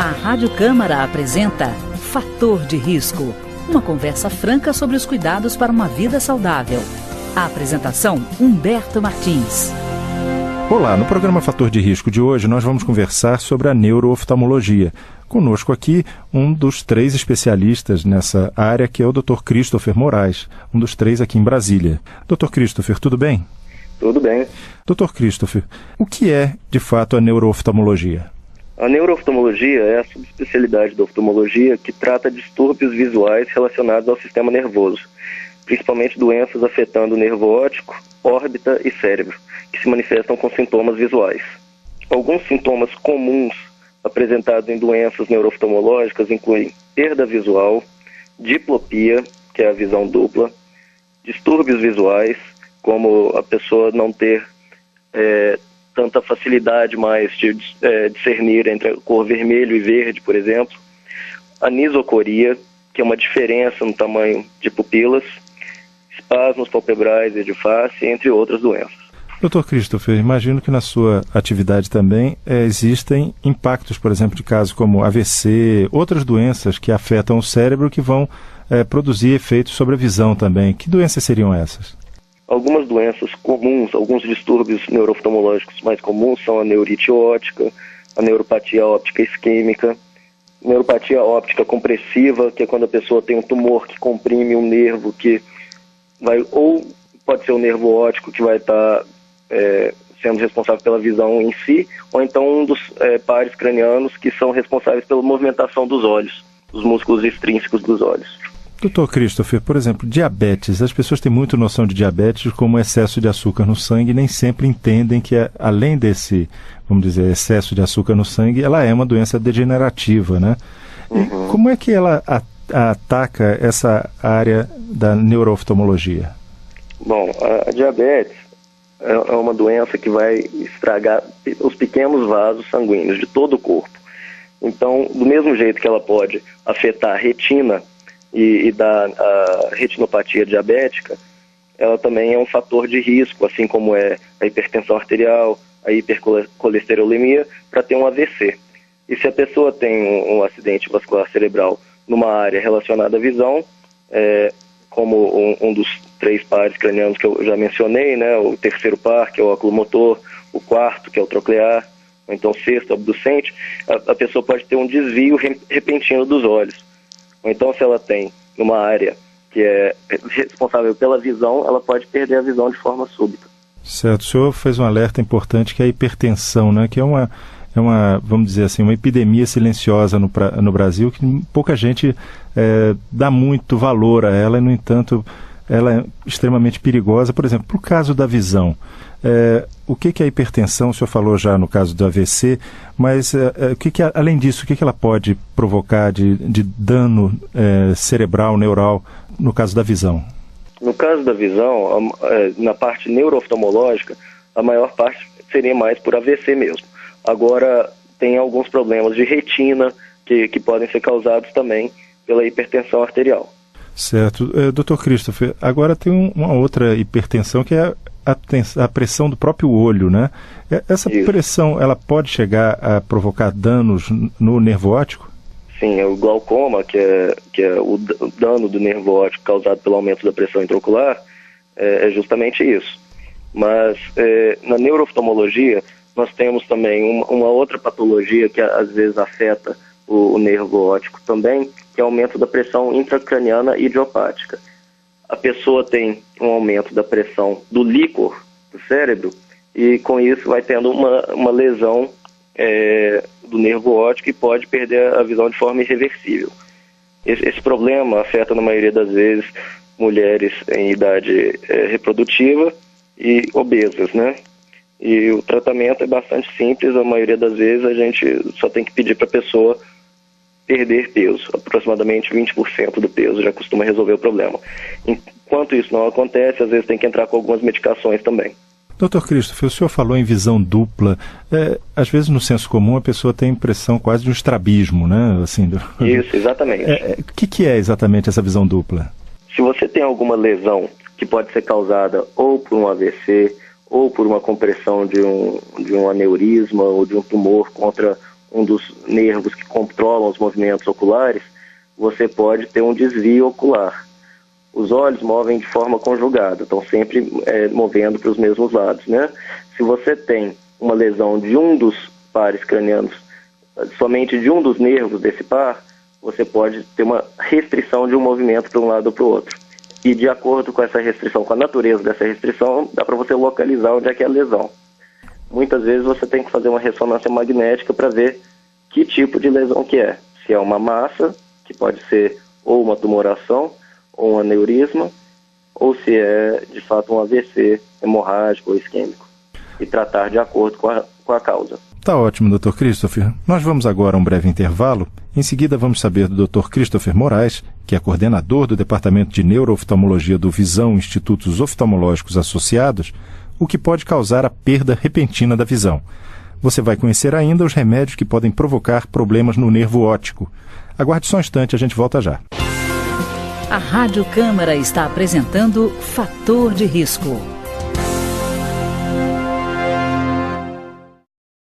A Rádio Câmara apresenta Fator de Risco, uma conversa franca sobre os cuidados para uma vida saudável. A apresentação, Humberto Martins. Olá, no programa Fator de Risco de hoje nós vamos conversar sobre a neurooftalmologia. Conosco aqui um dos 3 especialistas nessa área, que é o Dr. Christopher Moraes, um dos 3 aqui em Brasília. Dr. Christopher, tudo bem? Tudo bem. Dr. Christopher, o que é, de fato, a neurooftalmologia? A neurooftalmologia é a subespecialidade da oftalmologia que trata distúrbios visuais relacionados ao sistema nervoso, principalmente doenças afetando o nervo óptico, órbita e cérebro, que se manifestam com sintomas visuais. Alguns sintomas comuns apresentados em doenças neurooftalmológicas incluem perda visual, diplopia, que é a visão dupla, distúrbios visuais, como a pessoa não ter tanta facilidade mais de discernir entre a cor vermelho e verde, por exemplo, anisocoria, que é uma diferença no tamanho de pupilas, espasmos palpebrais e de face, entre outras doenças. Dr. Christopher, imagino que na sua atividade também existem impactos, por exemplo, de casos como AVC, outras doenças que afetam o cérebro que vão produzir efeitos sobre a visão também. Que doenças seriam essas? Algumas doenças comuns, alguns distúrbios neurooftalmológicos mais comuns são a neurite óptica, a neuropatia óptica isquêmica, neuropatia óptica compressiva, que é quando a pessoa tem um tumor que comprime um nervo que vai, ou pode ser o nervo óptico que vai estar sendo responsável pela visão em si, ou então um dos pares cranianos que são responsáveis pela movimentação dos olhos, dos músculos extrínsecos dos olhos. Dr. Christopher, por exemplo, diabetes. As pessoas têm muito noção de diabetes como excesso de açúcar no sangue e nem sempre entendem que, além desse, vamos dizer, excesso de açúcar no sangue, ela é uma doença degenerativa, né? Uhum. Como é que ela ataca essa área da neurooftalmologia? Bom, a diabetes é uma doença que vai estragar os pequenos vasos sanguíneos de todo o corpo. Então, do mesmo jeito que ela pode afetar a retina e dar a retinopatia diabética, ela também é um fator de risco, assim como é a hipertensão arterial, a hipercolesterolemia, para ter um AVC. E se a pessoa tem um acidente vascular cerebral numa área relacionada à visão, como um dos 3 pares cranianos que eu já mencionei, né, o terceiro par, que é o oculomotor, o quarto, que é o troclear, ou então o sexto, abducente, a pessoa pode ter um desvio repentino dos olhos. Ou então, se ela tem uma área que é responsável pela visão, ela pode perder a visão de forma súbita. Certo. O senhor fez um alerta importante, que é a hipertensão, né? Que é uma, vamos dizer assim, uma epidemia silenciosa no Brasil, que pouca gente dá muito valor a ela, e, no entanto, ela é extremamente perigosa. Por exemplo, no caso da visão, o que é a hipertensão? O senhor falou já no caso do AVC, mas além disso, o que ela pode provocar de dano cerebral, neural, no caso da visão? No caso da visão, na parte neurooftalmológica, a maior parte seria mais por AVC mesmo. Agora, tem alguns problemas de retina que podem ser causados também pela hipertensão arterial. Certo. Dr. Christopher, agora tem uma outra hipertensão, que é a pressão do próprio olho, né? Essa pressão, ela pode chegar a provocar danos no nervo óptico? Sim, o glaucoma, que é o dano do nervo óptico causado pelo aumento da pressão intraocular, é justamente isso. Mas na neurooftalmologia, nós temos também uma outra patologia que às vezes afeta o nervo óptico também, que é o aumento da pressão intracraniana idiopática. A pessoa tem um aumento da pressão do líquor do cérebro e com isso vai tendo uma lesão do nervo óptico e pode perder a visão de forma irreversível. Esse problema afeta, na maioria das vezes, mulheres em idade reprodutiva e obesas, né? E o tratamento é bastante simples. A maioria das vezes a gente só tem que pedir para a pessoa perder peso. Aproximadamente 20% do peso já costuma resolver o problema. Enquanto isso não acontece, às vezes tem que entrar com algumas medicações também. Dr. Christopher, o senhor falou em visão dupla. Às vezes, no senso comum, a pessoa tem a impressão quase de um estrabismo, né? Assim, Isso, exatamente. O que é exatamente essa visão dupla? Se você tem alguma lesão que pode ser causada ou por um AVC, ou por uma compressão de um aneurisma ou de um tumor contra um dos nervos que controlam os movimentos oculares, você pode ter um desvio ocular. Os olhos movem de forma conjugada, estão sempre movendo para os mesmos lados, né? Se você tem uma lesão de um dos pares cranianos, somente de um dos nervos desse par, você pode ter uma restrição de um movimento para um lado ou para o outro. E de acordo com essa restrição, com a natureza dessa restrição, dá para você localizar onde é que é a lesão. Muitas vezes você tem que fazer uma ressonância magnética para ver que tipo de lesão que é. Se é uma massa, que pode ser ou uma tumoração, ou um aneurisma, ou se é, de fato, um AVC hemorrágico ou isquêmico. E tratar de acordo com a causa. Tá ótimo, Dr. Christopher. Nós vamos agora a um breve intervalo. Em seguida, vamos saber do Dr. Christopher Moraes, que é coordenador do Departamento de Neurooftalmologia do Visão Institutos Oftalmológicos Associados, o que pode causar a perda repentina da visão. Você vai conhecer ainda os remédios que podem provocar problemas no nervo óptico. Aguarde só um instante, a gente volta já. A Rádio Câmara está apresentando Fator de Risco.